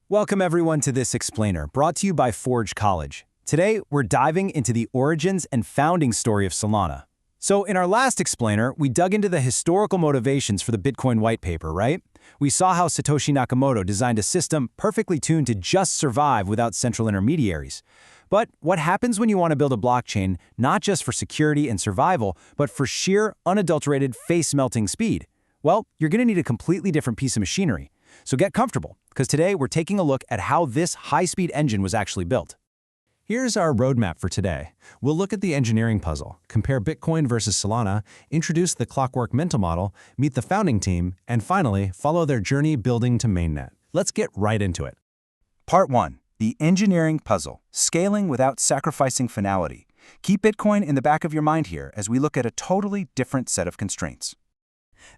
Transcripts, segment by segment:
Welcome everyone to this explainer, brought to you by Forge College. Today, we're diving into the origins and founding story of Solana. So in our last explainer, we dug into the historical motivations for the Bitcoin white paper, right? We saw how Satoshi Nakamoto designed a system perfectly tuned to just survive without central intermediaries. But what happens when you want to build a blockchain, not just for security and survival, but for sheer, unadulterated, face-melting speed? Well, you're going to need a completely different piece of machinery. So get comfortable, because today we're taking a look at how this high-speed engine was actually built. Here's our roadmap for today. We'll look at the engineering puzzle, compare Bitcoin versus Solana, introduce the clockwork mental model, meet the founding team, and finally, follow their journey building to mainnet. Let's get right into it. Part 1. The engineering puzzle, scaling without sacrificing finality. Keep Bitcoin in the back of your mind here as we look at a totally different set of constraints.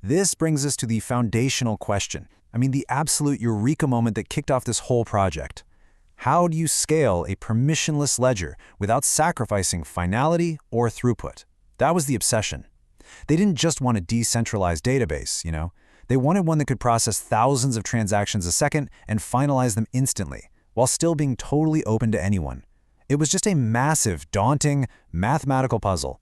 This brings us to the foundational question. The absolute eureka moment that kicked off this whole project. How do you scale a permissionless ledger without sacrificing finality or throughput? That was the obsession. They didn't just want a decentralized database, They wanted one that could process thousands of transactions a second and finalize them instantly, while still being totally open to anyone. It was just a massive, daunting, mathematical puzzle.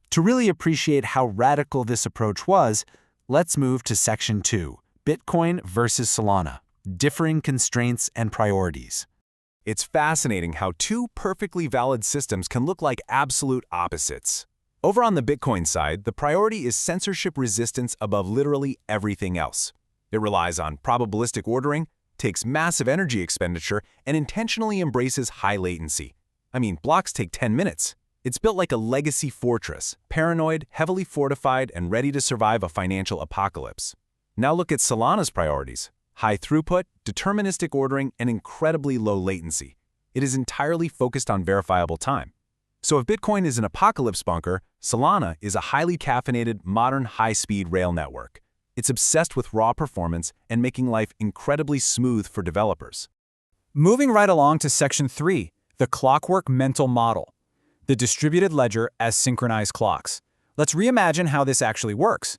To really appreciate how radical this approach was, let's move to Section 2. Bitcoin versus Solana, differing constraints and priorities. It's fascinating how two perfectly valid systems can look like absolute opposites. Over on the Bitcoin side, the priority is censorship resistance above literally everything else. It relies on probabilistic ordering, takes massive energy expenditure, and intentionally embraces high latency. Blocks take 10 minutes. It's built like a legacy fortress, paranoid, heavily fortified, and ready to survive a financial apocalypse. Now look at Solana's priorities: high throughput, deterministic ordering, and incredibly low latency. It is entirely focused on verifiable time. So if Bitcoin is an apocalypse bunker, Solana is a highly caffeinated, modern, high-speed rail network. It's obsessed with raw performance and making life incredibly smooth for developers. Moving right along to Section 3, the clockwork mental model. The distributed ledger as synchronized clocks. Let's reimagine how this actually works.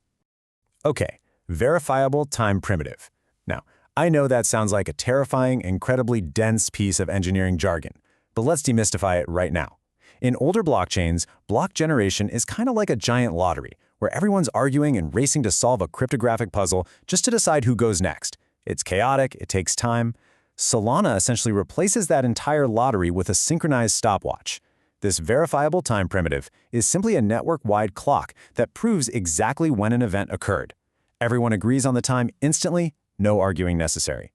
Okay. Verifiable time primitive. Now, I know that sounds like a terrifying, incredibly dense piece of engineering jargon, but let's demystify it right now. In older blockchains, block generation is kind of like a giant lottery, where everyone's arguing and racing to solve a cryptographic puzzle just to decide who goes next. It's chaotic, it takes time. Solana essentially replaces that entire lottery with a synchronized stopwatch. This verifiable time primitive is simply a network-wide clock that proves exactly when an event occurred. Everyone agrees on the time instantly, no arguing necessary.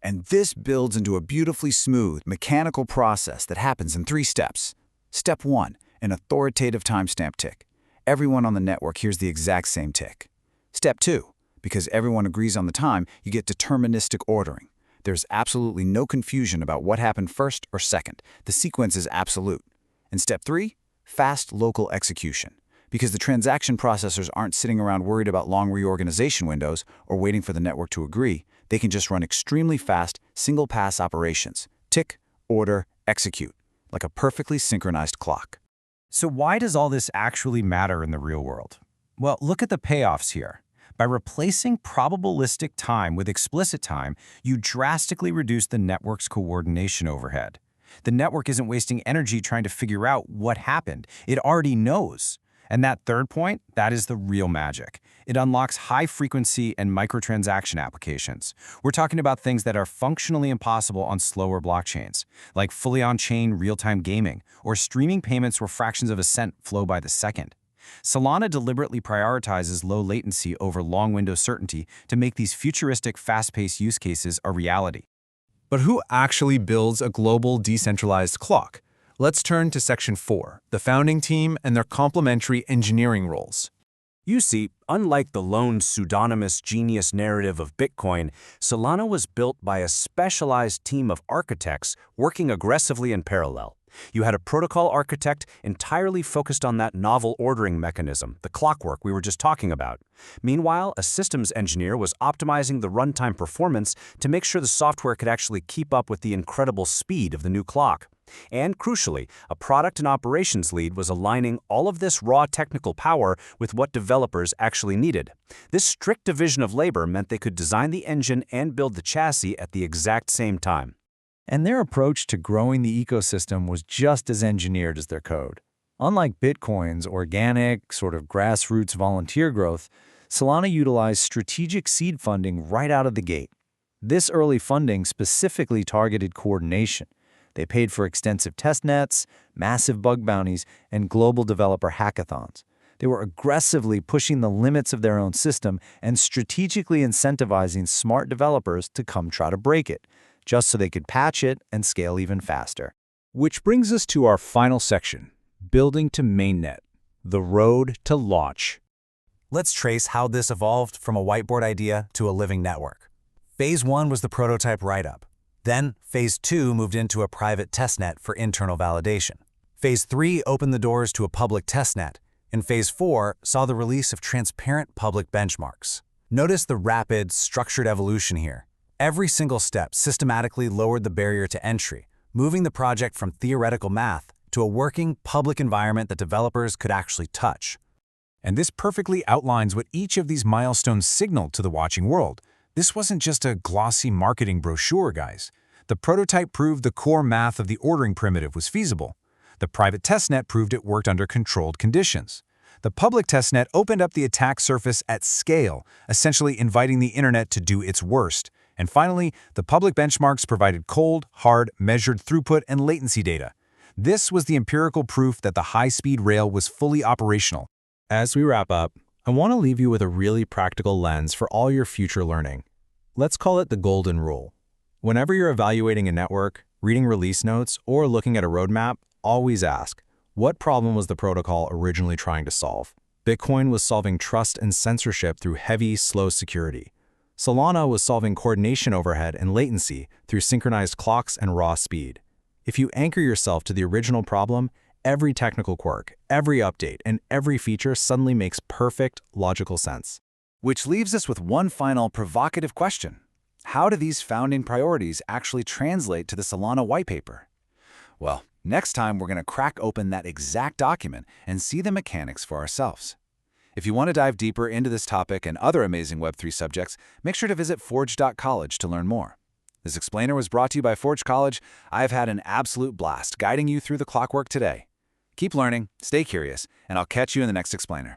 And this builds into a beautifully smooth, mechanical process that happens in 3 steps. Step 1, an authoritative timestamp tick. Everyone on the network hears the exact same tick. Step 2, because everyone agrees on the time, you get deterministic ordering. There's absolutely no confusion about what happened first or second. The sequence is absolute. And step 3, fast local execution. Because the transaction processors aren't sitting around worried about long reorganization windows or waiting for the network to agree, they can just run extremely fast, single-pass operations. Tick, order, execute, like a perfectly synchronized clock. So why does all this actually matter in the real world? Well, look at the payoffs here. By replacing probabilistic time with explicit time, you drastically reduce the network's coordination overhead. The network isn't wasting energy trying to figure out what happened. It already knows. And that third point, that is the real magic. It unlocks high-frequency and microtransaction applications. We're talking about things that are functionally impossible on slower blockchains, like fully on-chain real-time gaming or streaming payments where fractions of a cent flow by the second. Solana deliberately prioritizes low latency over long window certainty to make these futuristic, fast-paced use cases a reality. But who actually builds a global decentralized clock? Let's turn to Section 4, the founding team and their complementary engineering roles. You see, unlike the lone pseudonymous genius narrative of Bitcoin, Solana was built by a specialized team of architects working aggressively in parallel. You had a protocol architect entirely focused on that novel ordering mechanism, the clockwork we were just talking about. Meanwhile, a systems engineer was optimizing the runtime performance to make sure the software could actually keep up with the incredible speed of the new clock. And crucially, a product and operations lead was aligning all of this raw technical power with what developers actually needed. This strict division of labor meant they could design the engine and build the chassis at the exact same time. And their approach to growing the ecosystem was just as engineered as their code. Unlike Bitcoin's organic, sort of grassroots volunteer growth, Solana utilized strategic seed funding right out of the gate. This early funding specifically targeted coordination. They paid for extensive testnets, massive bug bounties, and global developer hackathons. They were aggressively pushing the limits of their own system and strategically incentivizing smart developers to come try to break it, just so they could patch it and scale even faster. Which brings us to our final section, building to mainnet, the road to launch. Let's trace how this evolved from a whiteboard idea to a living network. Phase 1 was the prototype write-up. Then, Phase 2 moved into a private testnet for internal validation. Phase 3 opened the doors to a public testnet, and Phase 4 saw the release of transparent public benchmarks. Notice the rapid, structured evolution here. Every single step systematically lowered the barrier to entry, moving the project from theoretical math to a working, public environment that developers could actually touch. And this perfectly outlines what each of these milestones signaled to the watching world. This wasn't just a glossy marketing brochure, guys. The prototype proved the core math of the ordering primitive was feasible. The private testnet proved it worked under controlled conditions. The public testnet opened up the attack surface at scale, essentially inviting the internet to do its worst. And finally, the public benchmarks provided cold, hard, measured throughput and latency data. This was the empirical proof that the high-speed rail was fully operational. As we wrap up, I want to leave you with a really practical lens for all your future learning. Let's call it the golden rule. Whenever you're evaluating a network, reading release notes, or looking at a roadmap, always ask, what problem was the protocol originally trying to solve? Bitcoin was solving trust and censorship through heavy, slow security. Solana was solving coordination overhead and latency through synchronized clocks and raw speed. If you anchor yourself to the original problem, every technical quirk, every update, and every feature suddenly makes perfect, logical sense. Which leaves us with one final provocative question. How do these founding priorities actually translate to the Solana white paper? Well, next time we're going to crack open that exact document and see the mechanics for ourselves. If you want to dive deeper into this topic and other amazing Web3 subjects, make sure to visit forge.college to learn more. This explainer was brought to you by Forge College. I've had an absolute blast guiding you through the clockwork today. Keep learning, stay curious, and I'll catch you in the next explainer.